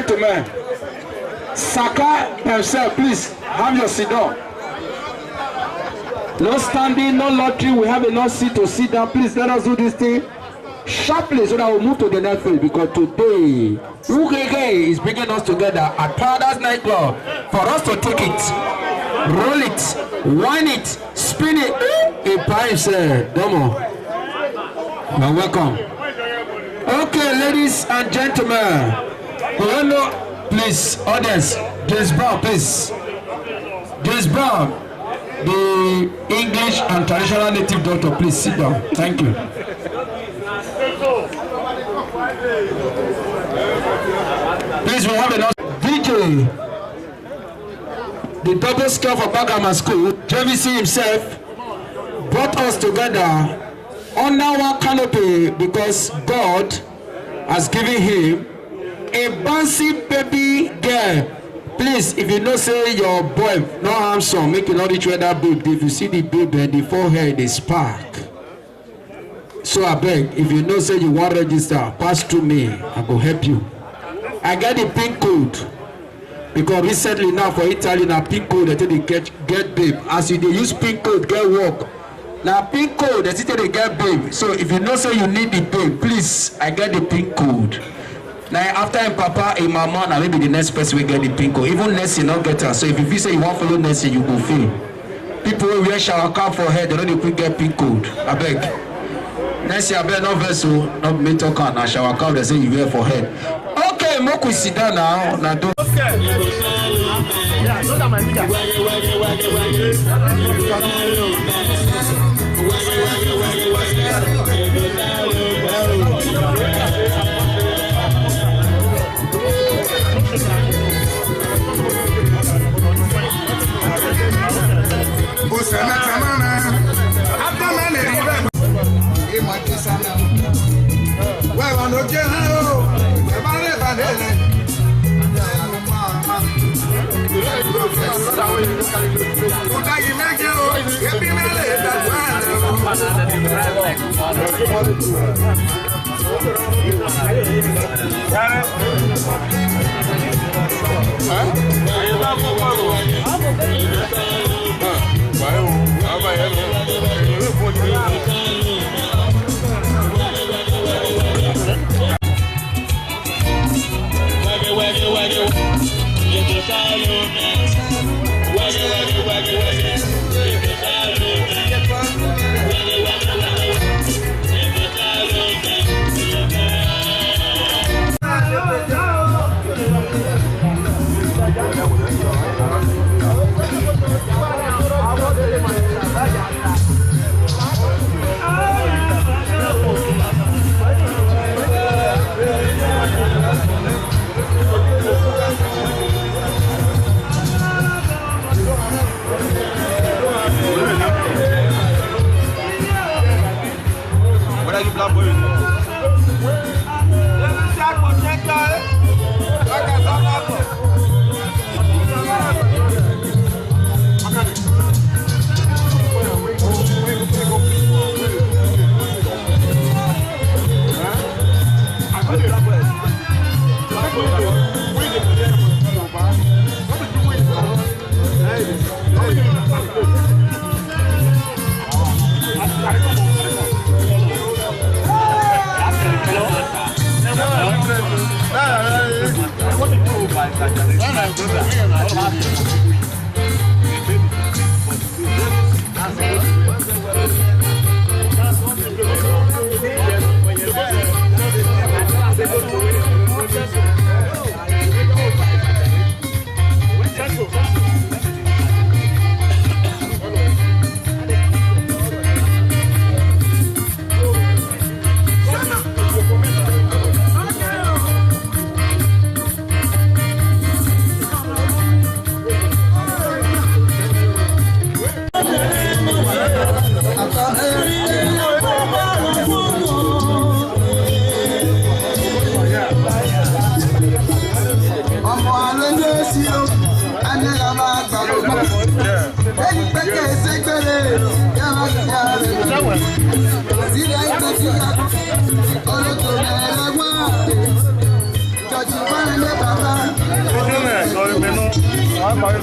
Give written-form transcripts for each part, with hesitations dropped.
gentlemen, Saka himself, please have your sit down. No standing, no lottery. We have enough seat to sit down. Please let us do this thing sharply so that we'll move to the next phase, because today UKK is bringing us together at Paradise Nightclub for us to take it, roll it, wind it, spin it in Paris. Domo, you're welcome. Okay, ladies and gentlemen, please, audience, James Brown, please. James Brown, the English and traditional native doctor, please sit down. Thank you. Please, we have enough. DJ, the double scale for Bagama School, JVC himself brought us together under one canopy because God has given him a bouncy baby girl. Please, if you know say your boy no handsome, make you not reach where that babe. If you see the babe and the forehead is spark. So I beg, if you know say you want to register, pass through me. I go help you. I get the pin code because recently now for Italy now pin code they get babe. As you they use pin code get work. Now pin code they say they get babe. So if you know say you need the babe, please I get the pin code. Now after him papa and mama, now maybe the next person will get the pin code. Even Nessie not get her. So if you say you want to follow Nessie, you go fail. People will wear shower cap for head, they don't quick get pin code. I beg. Nessie I beg no vessel, not me talk on a shower cap, they say you wear for head. Okay, Moku sit down now. Now do Baba Vamos,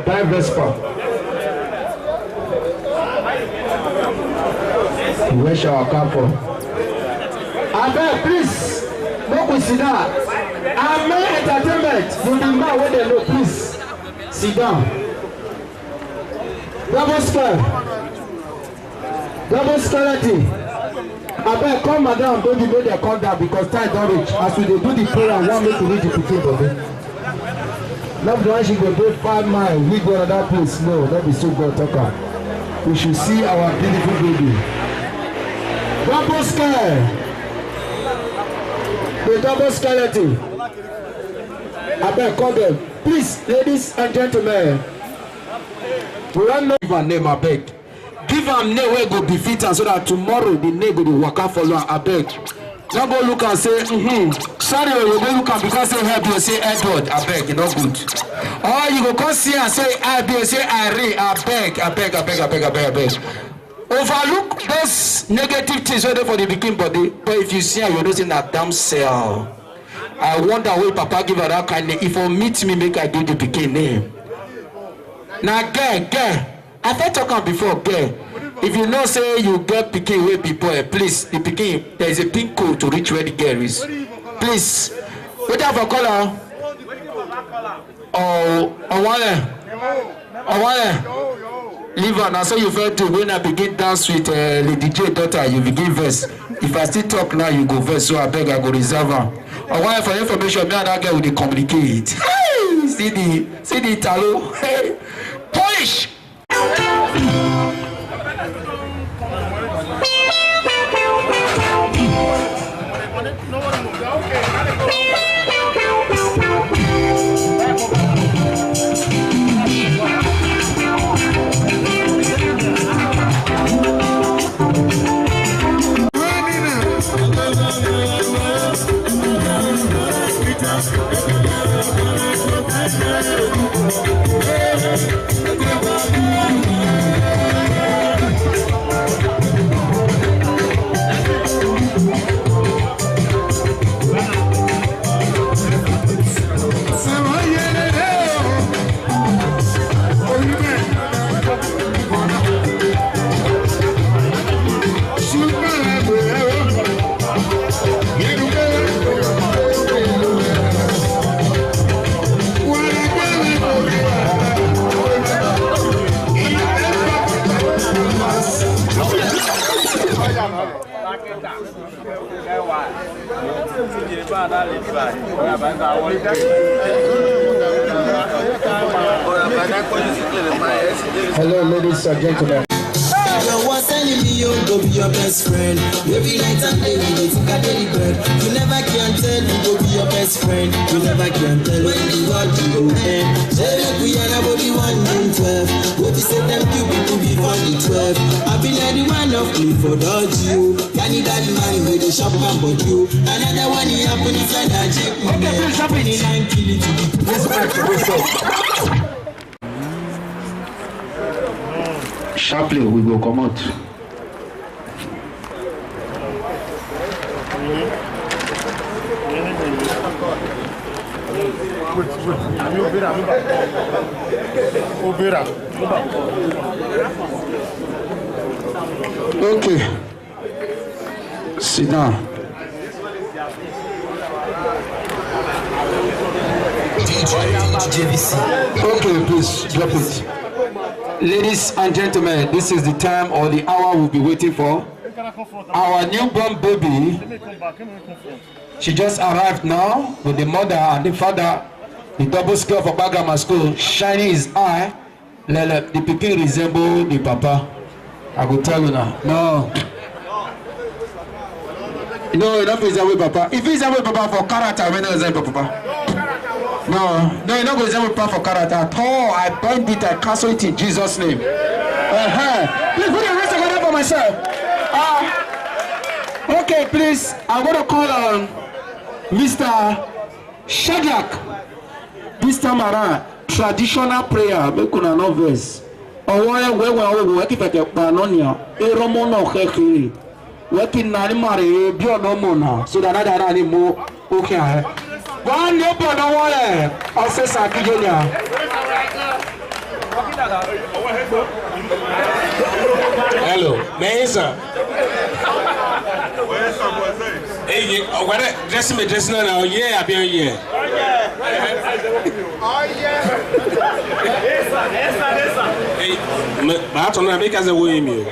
Buy Vespa. Where shall I come from? Abeg, please, make we sit down. Amen Entertainment, you be man wey dey know, please sit down. Double skeleton. Abeg, come madam, baby, make dem come down because time don reach. As we dey do the prayer, I wan make we reach the pikin body. Not the one she go go 5 miles, we go another place. No, that be so God talk am. We should see our beautiful baby. Double skeleton. The double skeleton. Abeg, call them. Please, ladies and gentlemen. We wan know give am name, abeg. Give am name wey go befit am so that tomorrow the name go dey waka follow am, abeg. No go look and say, sorry, you go look am because say help you say Edward, abeg, e no good. Or you go come see and say help you say Irene, abeg. Overlook those negative things wey dey for the pikin body, but if you see am, you know say na damn cell. I wonder why Papa give her that kind name. If you meet me, make I give the pikin name. Now, girl. I thought talk am before, girl. If you know say you get pikin wey be boy, please, the pikin, there is a pin code to reach where the girl is. Please, what have a color? Oh, one. Leave her. Now, so you felt to when I begin dance with Lady J daughter, you begin verse. If I still talk now, you go verse. So I beg, I go reserve her. I want for information, me and that girl will communicate. Hey, see the Italo. Hey, Polish. Hello, ladies and gentlemen. You was telling me you go be your best friend. Every night and day we dey think I daily bread. You never can tell who go be your best friend. You never can tell when the world you go end. Say we are about the 1 in 12. What you say them you people before the 12. I be like the one of Clifford dodge you. Can you that man with the shop and but you? Another one he happen inside that jeep. Okay, please happen in 9 kill it to the place. Sharply, we go come out. Okay. Sit down. Okay, please drop it. Ladies and gentlemen, this is the time or the hour we'll be waiting for. Our newborn baby, she just arrived now with the mother and the father, the double scale for Bagama school, shining his eye. The pikin resemble the papa. I will tell you now. No, you don't resemble papa. If you resemble papa for character, we don't resemble papa. No, you're not going to resemble papa for character at all. I bind it, I cancel it in Jesus' name. Please put your hands together for myself. Okay, please. I'm going to call on Mr. Shadrach. This time around, traditional prayer. Make una no verse. Working Narimari, Bionomona, so that I don't more. Okay. One neighbor, no one. I'll say Sakijonia. Hello, Mesa. Hey, what dressing me dressing now? Yeah, I've been here. Hey, but I make as a way me.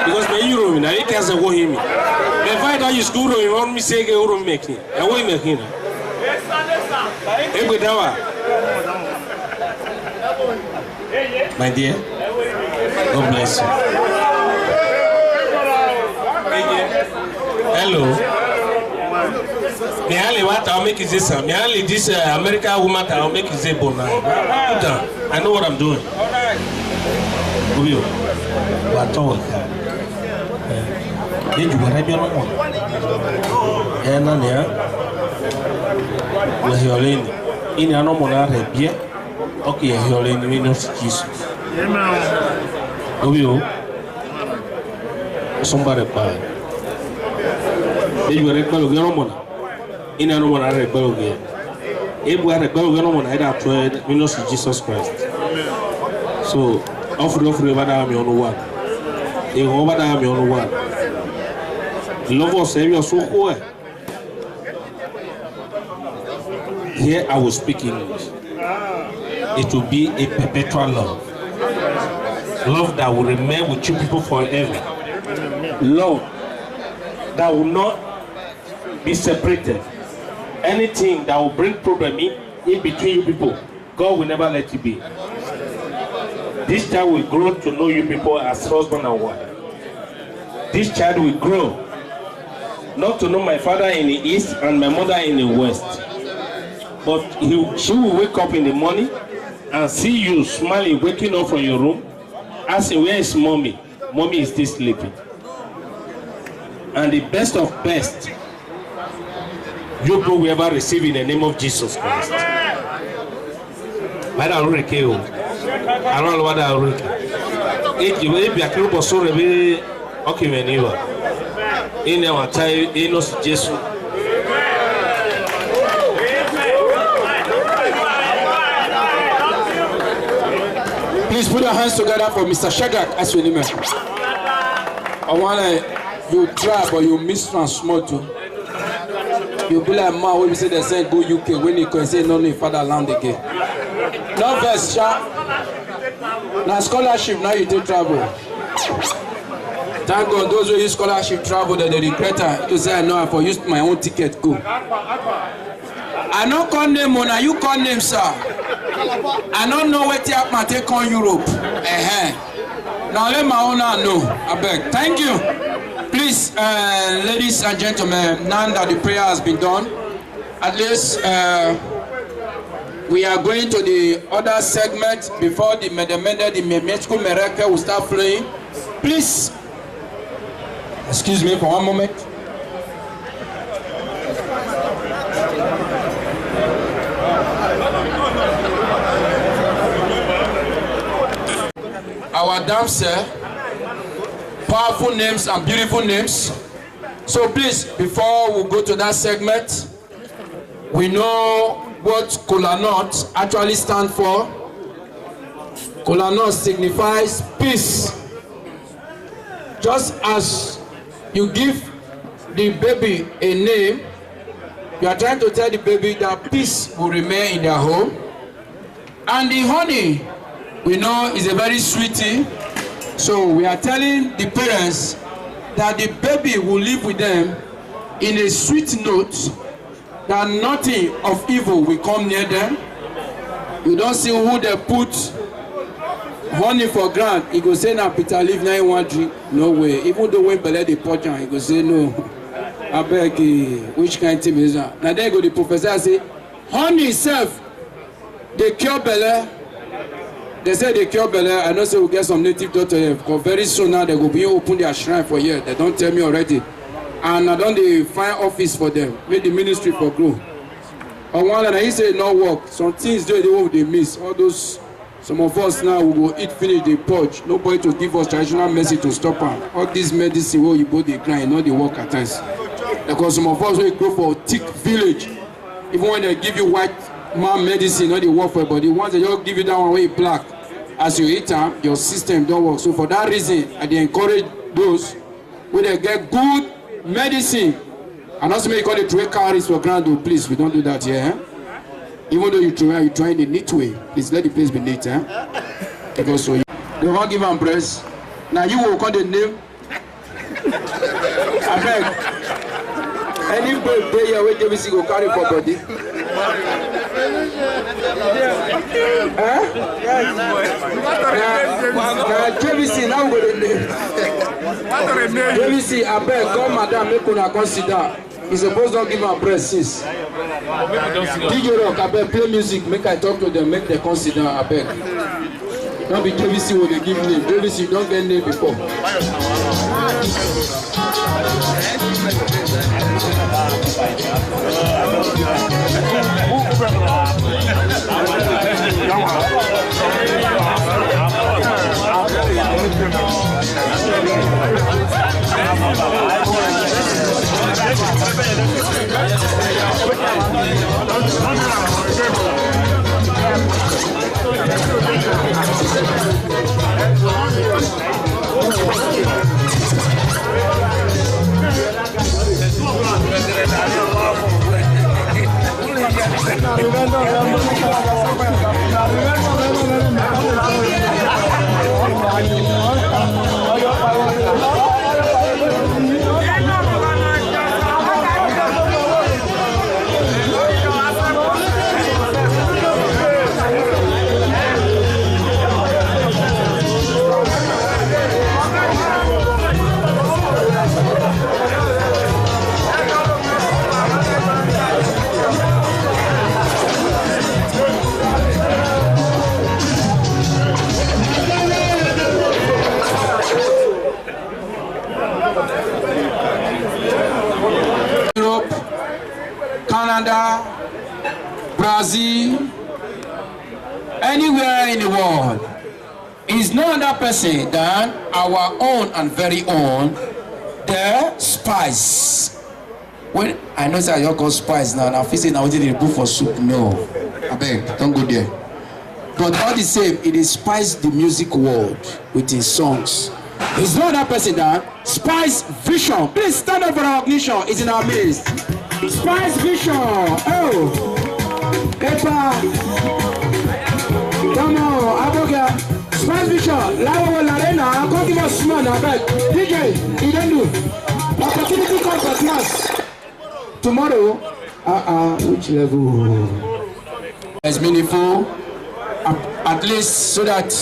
Because my euro, I make as a way me. If I don't use guru, you want me say euro making. I will make him. Hey, with my dear, God bless you. Hello. Me only what I'll make is this. Me only this American woman I'll make is a bona. I know what I'm doing. What all? Did you have your own? We're healing. In a normal area. Okay, you're in the windows. Somebody buy. You were a fellow German. In a normal area, Belgium. If we had a Belgian, I had to windows to Jesus Christ. So, offer over army on one. A over army on one. Love us, Savior, so cool. Here I will speak English. It will be a perpetual love. Love that will remain with you people forever. Love that will not be separated. Anything that will bring problem in between you people, God will never let you be. This child will grow to know you people as husband and wife. This child will grow not to know my father in the east and my mother in the west. But she will wake up in the morning and see you smiling, waking up from your room, asking, where is mommy? Mommy is still sleeping. And the best of best, you will ever receive in the name of Jesus Christ. I don't know what I will. If you will be a group of so okay, when you are in our time, in us, Jesus. Please put your hands together for Mr. Shagak as your name. I want you try, but you miss transmoto. You be like man when we say they say go UK when you can say no in fatherland again. No verse, now scholarship now you take travel. Thank God those who use scholarship travel that they regret to say I know I for use my own ticket go. I don't call name on you call name sir. I don't know what I take on Europe. Now let my owner know. I beg. Thank you. Please, ladies and gentlemen, now that the prayer has been done, at least we are going to the other segment before the medical miracle will start flowing. Please, excuse me for one moment. Our dancer, powerful names and beautiful names. So please, before we go to that segment, we know what Kola Nut actually stands for. Kola Nut signifies peace. Just as you give the baby a name, you are trying to tell the baby that peace will remain in their home. And the honey, we know, is a very sweetie. So we are telling the parents that the baby will live with them in a sweet note, that nothing of evil will come near them. You don't see who they put honey for ground. He go say, now Peter leave, now he want drink. No way. Even though when Bele they put on, he go say, no. I beg, which kind of thing is that? Now there go the professor say, honey itself, they cure Bele. They say they cure Bele. I know say we'll get some native doctor here, because very soon now they will be open their shrine for here. They don't tell me already. And I don't they find office for them, make the ministry for grow. On one hand, he say no work. Some things they miss. All those, some of us now will go eat finish the purge. Nobody to give us traditional medicine to stop them. All this medicine where you both they grind, not the work at times. Because some of us will go for thick village. Even when they give you white man medicine, not the work for body. Once they just give you that one way black, as you eat them, your system don't work. So for that reason, I encourage those who they get good medicine. And also make all the tray carries for granted. Please, we don't do that here. Eh? Even though you try in a neat way, please let the place be neat. Eh? Because so they won't give them breast. Now you will call the name. I beg. Any day here where JVC go carry for body. JVC now go the name. JVC, I beg, come madam, make una consider. He's supposed to give her breast since. DJ Rock, I beg, play music, make I talk to them, make them consider, I beg. Don't be JVC when they give name. JVC don't get name before. Canada, Brazil, anywhere in the world, is no other person than our own and very own, the Spice. When I know that you call Spice now, I'm facing now the book for soup. No, I beg, don't go there. But all the same, it is Spice the music world with his songs. It's no other person than Spice Vision. Please stand up for our recognition. It's in our midst. Spice Vision. Oh, Pepper. Come on, Aboga. Spice Vision. Lawa Larena. Come give us small. I beg. DJ, you don't do. Opportunity comes at last. Tomorrow. Which level? It's meaningful. At least so that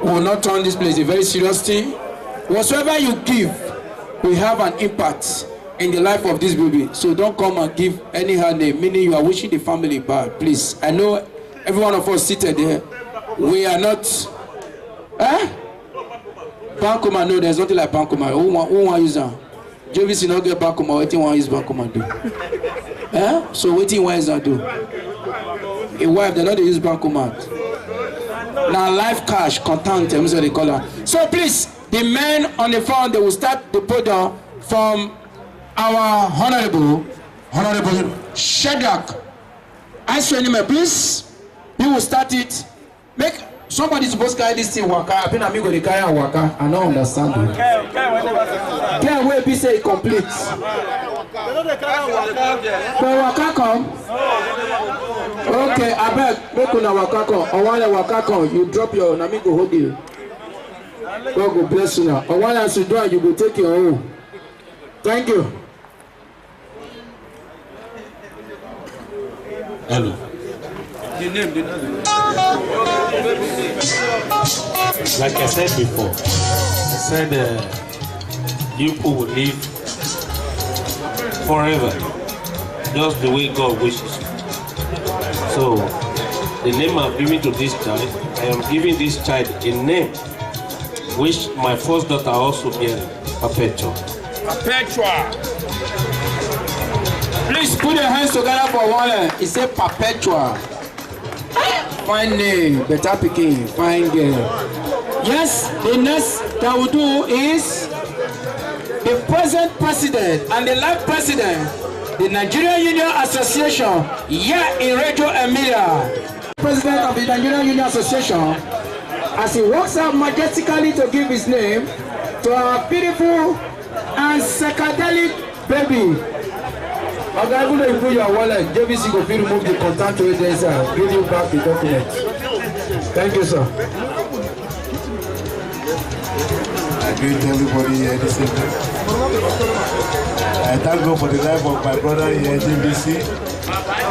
we will not turn this place a very serious thing. Whatsoever you give will have an impact in the life of this baby. So don't come and give any her name, meaning you are wishing the family bad. Please. I know every one of us seated here. We are not. Bankoma, no, there's nothing like Bankoma. Who want use that? JVC not get Bankoma, what do you want use Bankoma do? So what do you want use that do? A wife, they don't use Bankoma. Now life cash, contant, that's what they call her. So please, the men on the phone, they will start the podium from our Honorable Shadrach. I swear name, please. You will start it. Make somebody supposed to carry this thing waka. I've been amigo the carry waka. I don't understand it. Can we be say complete? When waka come. Okay, I beg. Make una waka come. Or while waka come, you drop your amigo hold you. God will bless you now. Or while as you do, you will take your own. Thank you. Hello. Like I said before, I said you people will live forever, just the way God wishes. So, the name I'm giving to this child, I am giving this child a name which my first daughter also bears, Perpetua. Perpetua. Please put your hands together for one. It says Perpetua. Fine name, better picking, fine girl. Yes, the next that we do is the present president and the life president. the Nigerian Union Association here in Radio Emilia. President of the Nigerian Union Association, as he walks out majestically to give his name to our beautiful and psychedelic baby. Okay, even though you put your wallet, JVC go fit remove the contact to it inside, give you back the document. Thank you, sir. I greet everybody here this evening. I thank God for the life of my brother here at JVC,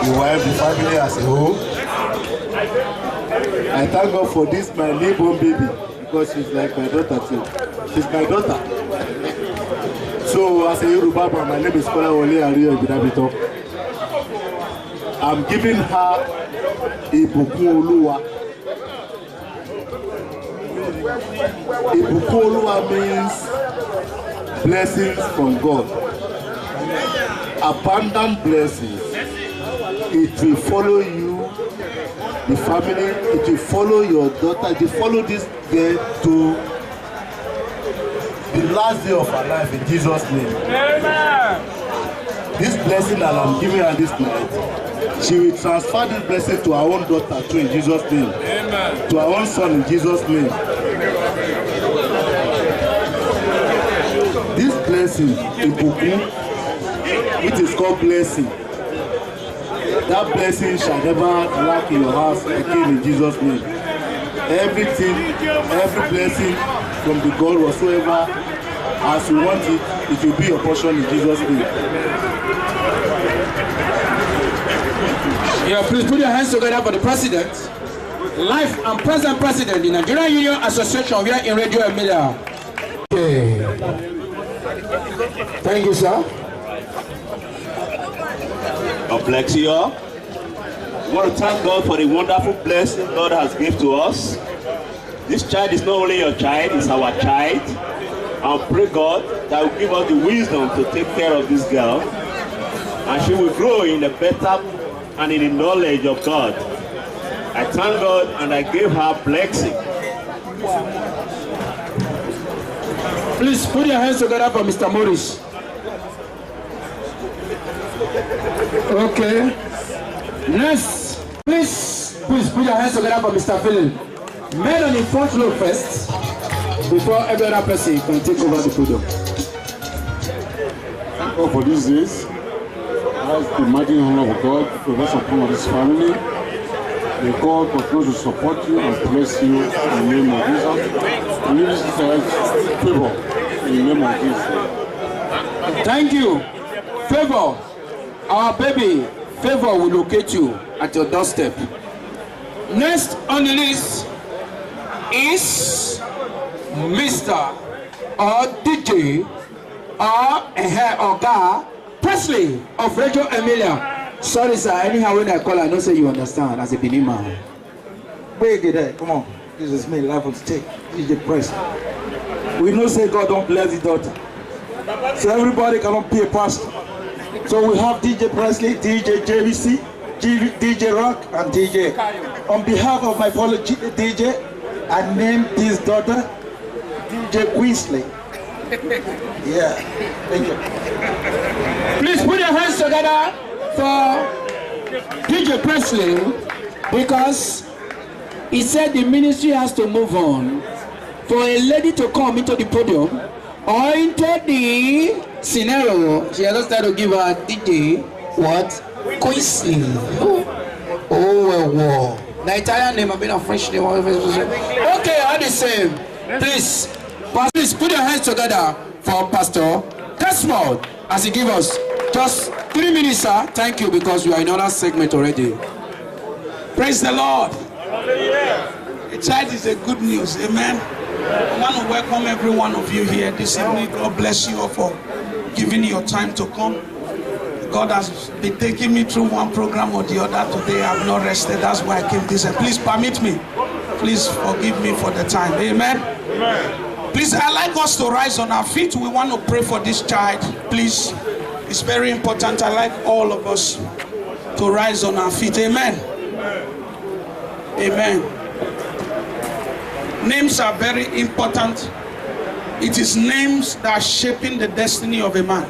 the wife, the family as a whole. I thank God for this, my newborn baby, because she's like my daughter too. She's my daughter. So, as a Yoruba, my name is Kola Wole Ariyo Ibidabito. I'm giving her Ibukun Oluwa. Ibukun Oluwa means blessings from God. Abundant blessings. It will follow you, the family, it will follow your daughter, it will follow this girl to the last day of her life in Jesus' name. Amen. This blessing that I'm giving her this night, she will transfer this blessing to her own daughter too in Jesus' name. Amen. To her own son in Jesus' name. This blessing, Ibukun, which is called blessing, that blessing shall never lack in your house again in Jesus' name. Everything, every blessing from the God whatsoever, as you want it, it will be your portion in Jesus' name. Yeah, please put your hands together for the president, life and present president, the Nigerian Union Association here in Radio Emilia. Okay. Thank you, sir. God bless you all. We want to thank God for the wonderful blessing God has given to us. This child is not only your child, it's our child. And pray God that will give us the wisdom to take care of this girl. And she will grow in the better and in the knowledge of God. I thank God and I give her blessing. Please put your hands together for Mr. Morris. Okay. Next, please put your hands together for Mr. Philip. Men on the front row first, before every other person can take over the podium. Thank God for these days. Ask the mighty honor of God to rest upon this family. May God continue to support you and bless you in the name of Jesus. And give this child favor in the name of Jesus. Thank you. Favor, our baby, favor will locate you at your doorstep. Next on the list is Mr. or DJ or Oga Presley of Radio Emilia. Sorry, sir. Anyhow, when I call, I don't say you understand as a Benin man. Wait, there. Come on. This is me, live on stage. DJ Presley. We know say God don't bless the daughter. So everybody cannot be a pastor. So we have DJ Presley, DJ JVC, DJ Rock, and DJ. On behalf of my fellow DJ, I named this daughter DJ Queensley. Yeah, thank you. Please put your hands together for DJ Presley, because he said the ministry has to move on. For a lady to come into the podium or into the scenario, she has started to give her DJ what? Queensley. Oh, well. The Italian name, I've been a French name. Okay, all the same. Please put your hands together for Pastor Desmond as he gives us just 3 minutes, sir. Thank you, because you are in another segment already. Praise the Lord. A child is a good news. Amen. I want to welcome every one of you here this evening. God bless you all for giving your time to come. God has been taking me through one program or the other. Today I have not rested. That's why I came this way. Please permit me. Please forgive me for the time. Amen. Amen. Please, I'd like us to rise on our feet. We want to pray for this child. Please, it's very important. I'd like all of us to rise on our feet. Amen. Amen. Names are very important. It is names that are shaping the destiny of a man.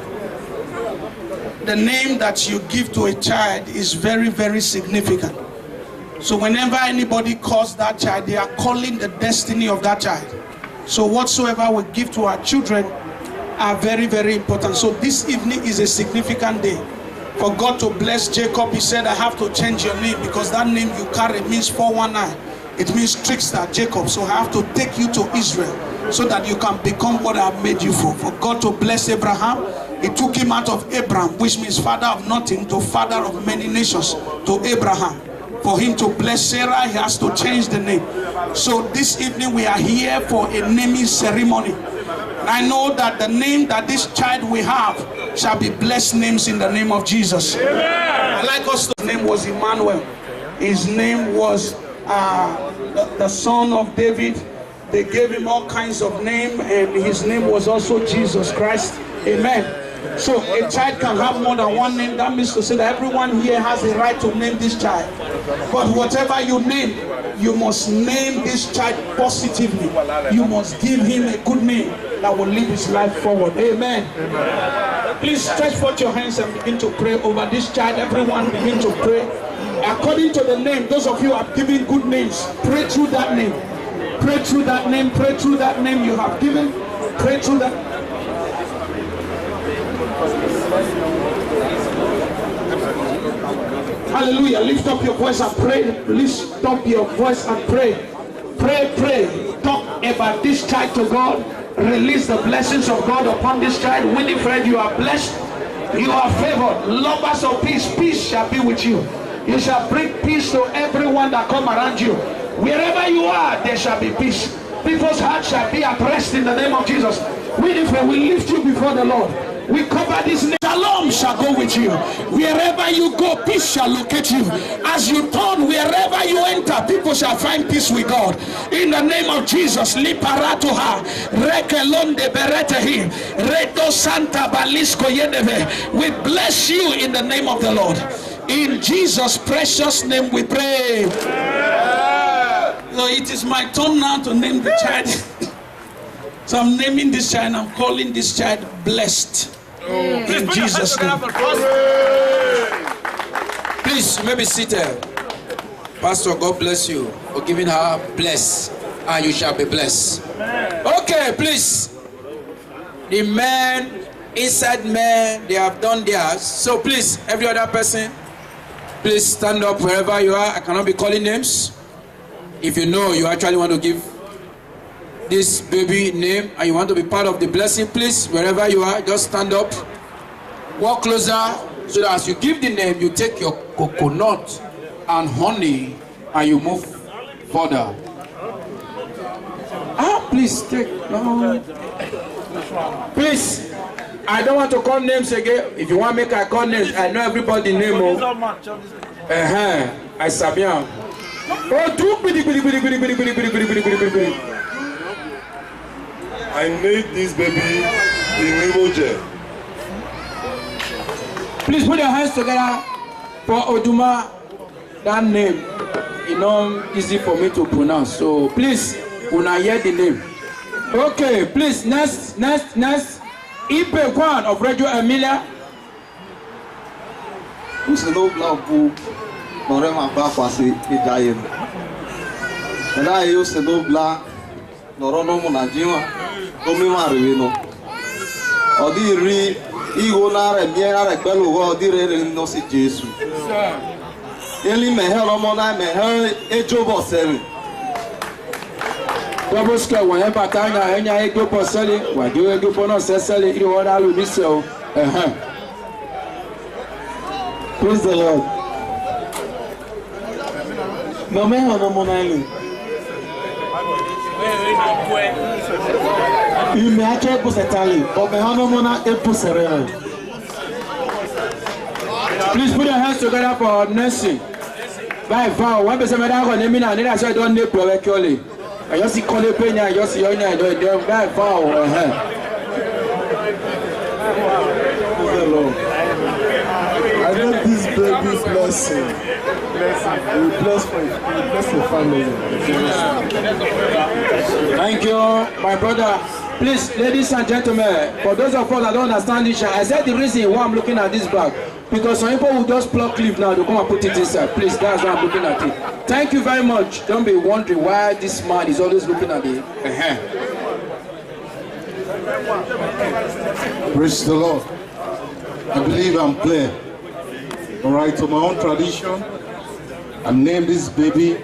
the name that you give to a child is very, very significant. So whenever anybody calls that child, they are calling the destiny of that child. So whatsoever we give to our children are very, very important. So this evening is a significant day. For God to bless Jacob, he said, I have to change your name because that name you carry means 419. It means trickster, Jacob. So I have to take you to Israel so that you can become what I have made you for. For God to bless Abraham, he took him out of Abram, which means father of nothing, to father of many nations, to Abraham. For him to bless Sarah, he has to change the name. So this evening we are here for a naming ceremony. And I know that the name that this child will have shall be blessed names in the name of Jesus. Amen. I like us to, his name was Emmanuel. His name was the son of David. They gave him all kinds of names, and his name was also Jesus Christ. Amen. So a child can have more than one name. That means to say that everyone here has a right to name this child. But whatever you name, you must name this child positively. You must give him a good name that will lead his life forward. Amen. Amen. Please stretch forth your hands and begin to pray over this child. Everyone begin to pray. According to the name, those of you who have given good names, pray through that name. Pray through that name. Pray through that name you have given. Pray through that. Hallelujah. Lift up your voice and pray. Lift up your voice and pray. Pray, pray. Talk about this child to God. Release the blessings of God upon this child. Winifred, you are blessed. You are favored. Lovers of peace. Peace shall be with you. You shall bring peace to everyone that come around you. Wherever you are, there shall be peace. People's hearts shall be at rest in the name of Jesus. Winifred, we lift you before the Lord. We cover this name. Shalom shall go with you. Wherever you go, peace shall locate you. As you turn, wherever you enter, people shall find peace with God. In the name of Jesus, Liparatoha, Rekelonde Beretehi, Reto Santa Balisco Yedeve. We bless you in the name of the Lord. In Jesus' precious name we pray. So it is my turn now to name the child. So I'm naming this child, I'm calling this child blessed. In Jesus' name. Please, you may be seated. Pastor, God bless you for giving her bless, and you shall be blessed. Okay, please. The men, inside men, they have done theirs. So please, every other person, please stand up wherever you are. I cannot be calling names. If you know you actually want to give this baby name and you want to be part of the blessing, please, wherever you are, just stand up, walk closer, so that as you give the name, you take your coconut and honey and you move further. Please take, no. Please, I don't want to call names again. If you want to make I call names, I know everybody's name. I sabian. I made this baby in Iboje. Please put your hands together for Oduma. That name, you know, easy for me to pronounce. So please, una hear the name. Okay, please, next. Ipe Kwan of Radio Emilia. Uselo Blanco, Norema Bakwasi, Idayen. And I used to know Blanc, Norono Monajima. Omima Rivino. Odiri, Igona, and Yara Bello, Odire, no see Jesus. Only may help Mona, may her a job of selling. Roboska, whenever Tanya, and I go for selling, why do you go for not selling? You want to be so. Praise the Lord. No man on the Monailu. You may actually put a tally, but the Hanomona a pusere. Please put your hands together for nursing. By far, one person I name and then I said, don't name correctly. I just see Collie Penny, I just see your name, by far. I know this baby's blessing. We bless the family. Thank you, my brother. Please, ladies and gentlemen, for those of us that don't understand this, I said the reason why I'm looking at this bag, because some people will just pluck leaf now, they come and put it inside. Please, that's why I'm looking at it. Thank you very much. Don't be wondering why this man is always looking at it. Praise the Lord. I believe I'm clear. All right, to my own tradition, I named this baby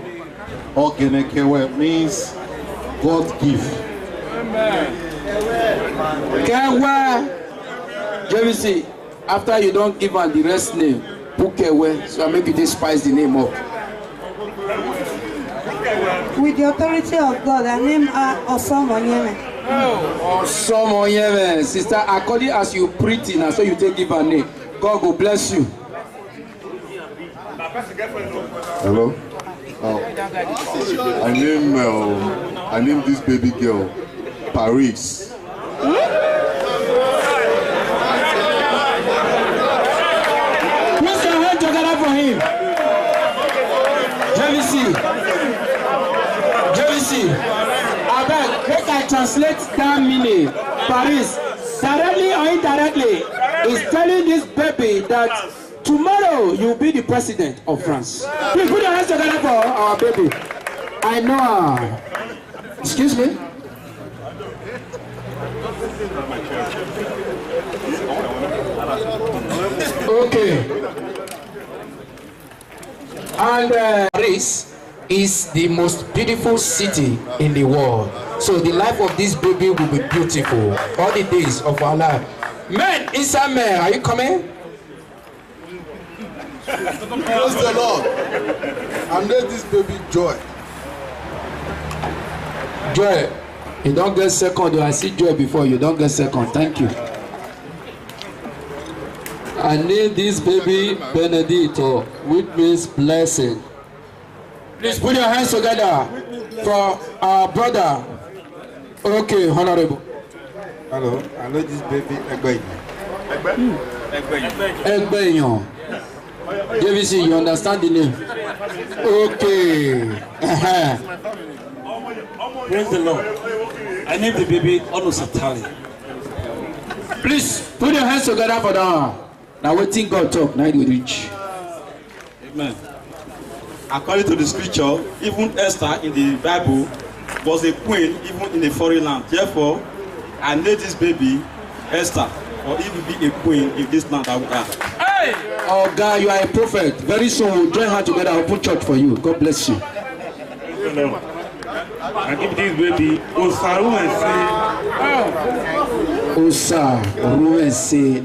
Ogenekewe, means God give. Kewe, JVC, after you don't give her the rest name, put Kewe, so I make you spice the name up. With the authority of God, I name her Osomonyeme. Osomonyeme, sister, according as you pretty now, so you take give her name. God will bless you. Hello. I name this baby girl Paris. Put your hand together for him. JVC, I beg, make I translate that meaning. Paris, directly or indirectly, is telling this baby that tomorrow you'll be the president of France. Please put your hands together for our baby. I know her. Excuse me? Okay. And Paris is the most beautiful city in the world. So the life of this baby will be beautiful all the days of our life. Men, inside men, are you coming? Praise the Lord. I made this baby Joy. Joy, you don't get second. I see Joy before you don't get second. Thank you. I named this baby Benedito, which means blessing. Please put your hands together for our brother. Okay, Honorable. Hello, I know this baby Egbenyon. JVC, you understand the name? Okay. Praise the Lord. I named the baby Onosatali. Please put your hands together for that. Now waiting God talk, now you reach. Amen. According to the scripture, even Esther in the Bible was a queen even in a foreign land. Therefore, I named this baby Esther, or even be a queen in this land that we are. Hey! Oh God, you are a prophet. Very soon we'll join hands together, I'll open church for you. God bless you. Hello. I give this baby Osa Ruense.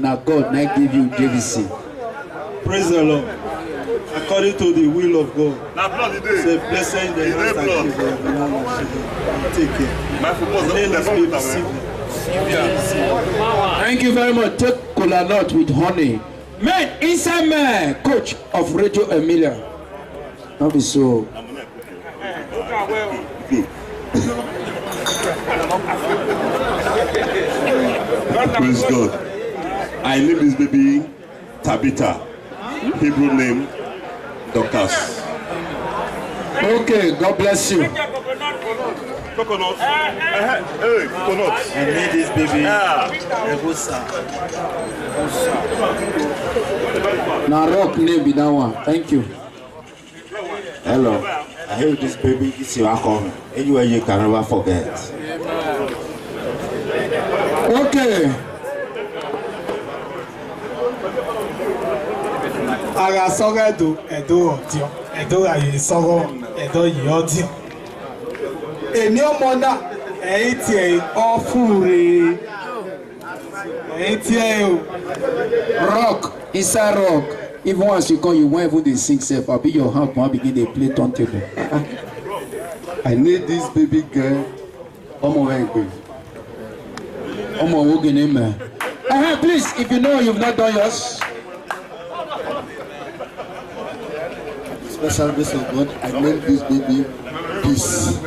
Now God, now give you JVC. Praise the Lord. According to the will of God. Say, blessing the hands that give take care. Thank you very much. Take cola nut with honey. Man, inside man, coach of Radio Emilia. Not be so. Praise God. I name this baby Tabitha. Hebrew name Dorcas. Okay, God bless you. Coconut. Hey, coconut. I need this baby. Now rock name be that one. Thank you. Hello. I have this baby, it's your home. Anyway, you can never forget. Okay. Ara sọ́rọ̀ ẹ̀dọ́ ọ̀díọ̀ ẹ̀dọ́ àyè sọ́rọ̀ ẹ̀dọ́ yìí ọ̀díọ̀. Èmi ọmọ náà ẹ̀yìn tí ẹ̀ ọ̀fun rèé ẹ̀yìn tí ẹ̀ o. Rock, inside rock. Even once you come, you won't even dey sing self. I'll be your hand, one begin dey play turntable. I need this baby girl. Omo Wengbe. Omo Wogeneme. Please, if you know you've not done yours. Special grace of God, I named this baby Peace.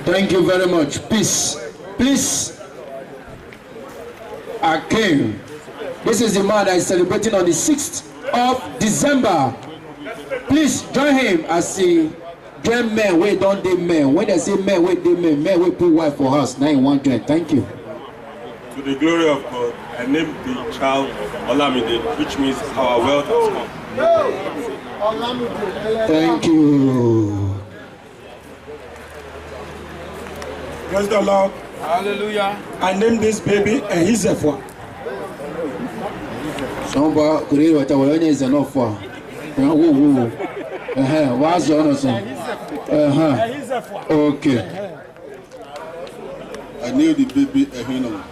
Thank you very much. Peace. Please. Akim. This is the man that is celebrating on the 6th of December. Please join him as he Join men wey don dey men. When they say men wey dey men, men wey put wife for house, now you wan join. Thank you. To the glory of God, I named the child Olamide, which means our wealth has come. Thank you. Praise the Lord. Hallelujah. I named this baby Ehizefwa. Somebody could hear what I was is enough for. What's your honor? Okay. I knew the baby Ehino.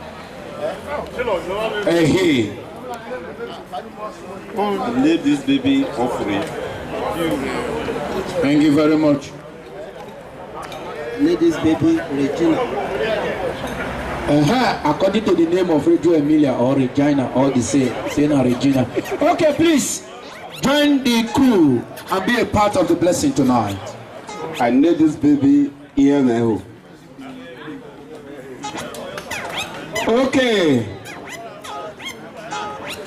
Hey. I named this baby Offering. Thank you very much. Name this baby Regina. According to the name of Radio Emilia or Regina, all the same. Say now Regina. Okay, please join the crew and be a part of the blessing tonight. I named this baby EMO. Okay.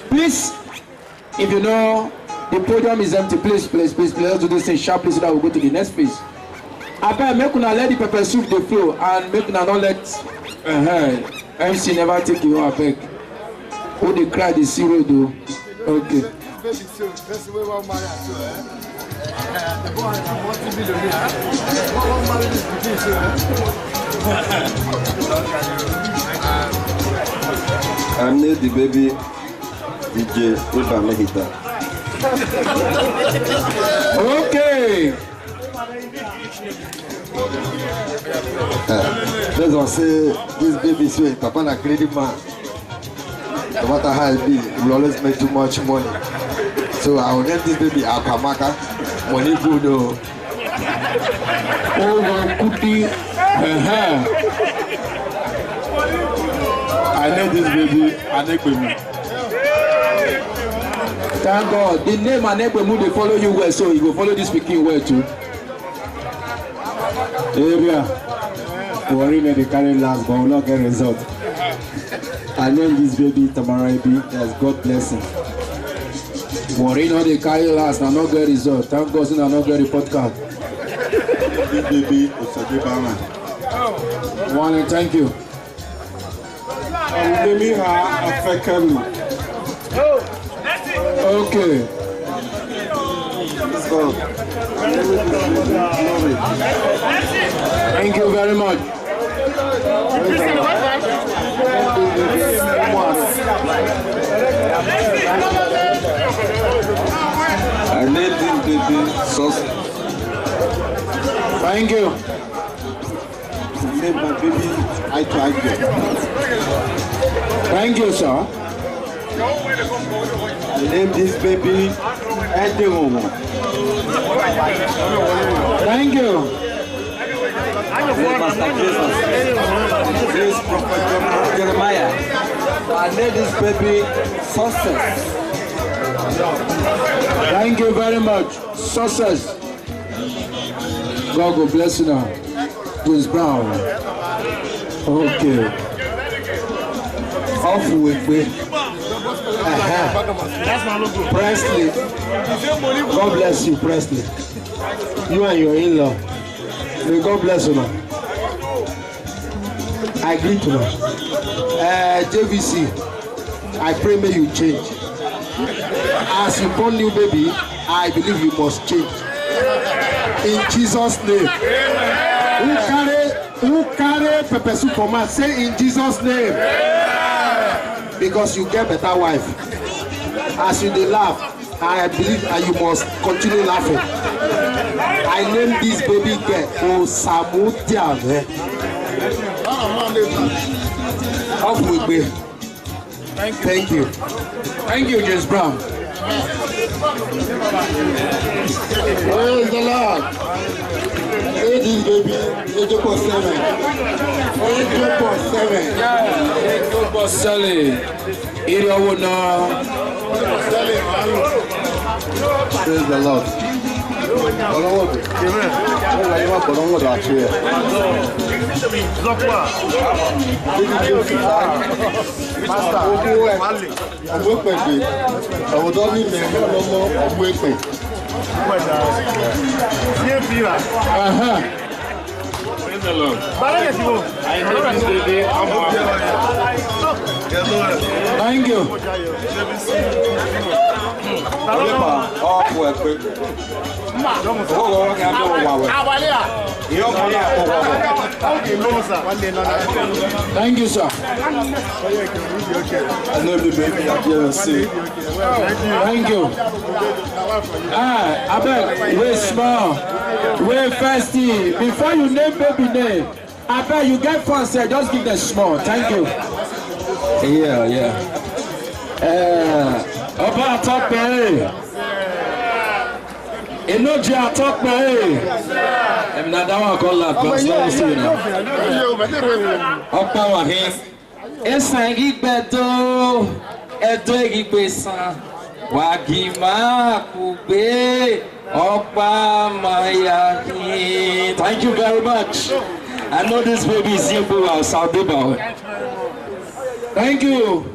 Please, if you know the podium is empty, please, let's do this thing sharply so that we'll go to the next phase. I bet make una let the pepper soup the flow and make una not let MC never take you up back. Who they cry the zero do? Okay. I named the baby DJ Eva Mehita. Okay. Let's all say this baby sweet. Papa na credit man. No matter how it be, he will always make too much money. So I will name this baby Akamaka. Money good though. Oh, Kuti. I named this baby Anekwemi. Thank God. The name Anekwemi they follow you well, so you go follow this speaking well too. Area. Worry may they carry last, but will not get result. I named this baby Tamara Ibi. Yes, God bless him. Worry not they carry last, and not get result. Thank God, and not get report card. This baby Osage Bama. One, thank you. I'm naming her Afekemi. Okay. Let's go. Thank you very much. I named this baby Sauce. Thank you. I named my baby Aito. Thank you, sir. I named this baby Edemomo. Thank you. This Prophet Jeremiah. I named this baby Success. Thank you very much. Success. God will bless you now. James Brown. Okay. Off with me. Presley. God bless you, Presley. You and your in-law. May God bless you now. I agree to that. JVC, I pray may you change. As you born new baby, I believe you must change. In Jesus' name. Who carry pepper soup for man? Say in Jesus' name. Because you get better wife. As you dey laugh, I believe you must continue laughing. I named this baby girl Osamu Diame. Off with me. Thank you. Thank you, James Brown. Praise the Lord. Hey, this baby, 8.7. 8.7. Area would know. Praise the Lord. Praise the Lord. I know this lady. Thank you. Thank you, sir. I know the baby are here to see. Thank you. I beg, wait small. Wait fasty. Before you name baby name, I beg you get first, just give them small. Thank you. Yeah. About talk Enoji atok na em na that one call that but no see now. Opa wa he. Esa igbedo edo igbesan wa gima kube opa maya. Thank you very much. I know this baby is simple as Saudi boy. Thank you.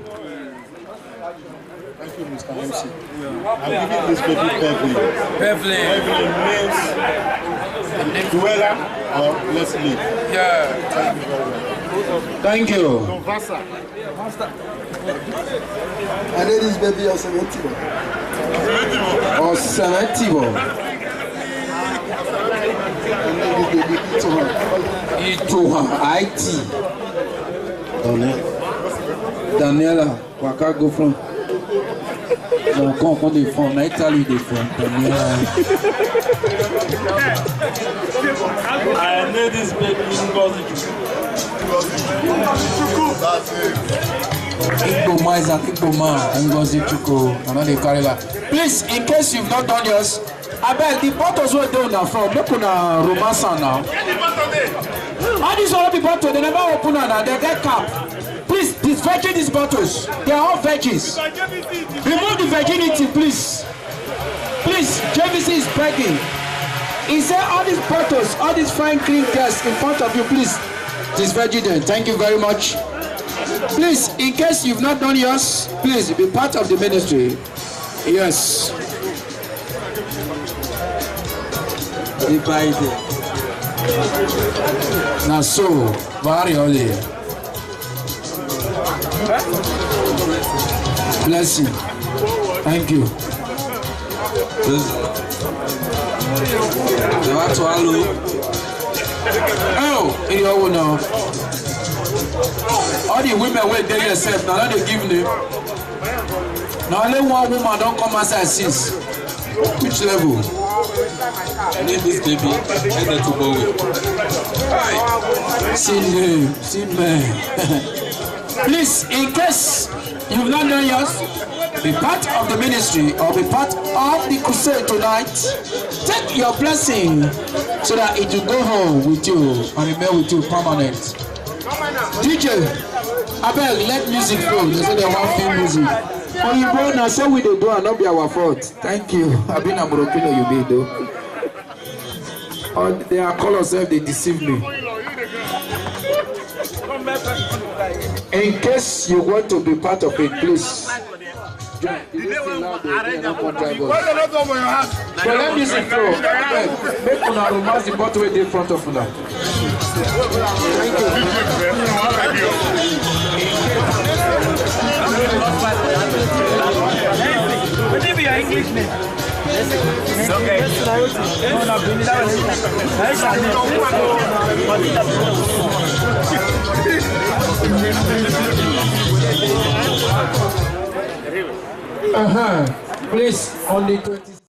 Thank you, Mr. MC. I'm giving this baby Beverly. Beverly means dweller or let's live. Yeah. Thank you. I know this baby or 70. Or 70. Itoha, IT. Daniela, Waka go from. Donc quand on défend, on a Italie défend. I know this baby Igbo is an Igbo man, Ngozi Chuko, I know they carry that. Please, in case you've not done yours, I beg the bottles were done now from make una romance now. All these other people, they never open now, they get cap. Please, disvirgin these bottles. They are all veggies. Remove the virginity, please. Please, JVC is begging. He said all these bottles, all these fine clean girls in front of you, please, disvirgin them. Thank you very much. Please, in case you've not done yours, please be part of the ministry. Yes. Now so, very early. Bless you. Thank you. Oh, you all know. All the women wait there yourself. Now they give them. Now only one woman don't come outside since. Which level? I need this baby. I need to go with. See me. Please, in case you've not done yours, be part of the ministry or be part of the crusade tonight. Take your blessing so that it will go home with you and remain with you permanent. DJ, I beg, let music flow. They say they want film music. Oh, you go now, so we do and not be our fault. Thank you. I've been a Moroccan, you be though. Oh, they are call yourself, they deceive me. In case you want to be part of it, please. But let me see flow. Make una romance the bottle in front of una. Thank you. What is your English name? It's okay. Please, on the 20.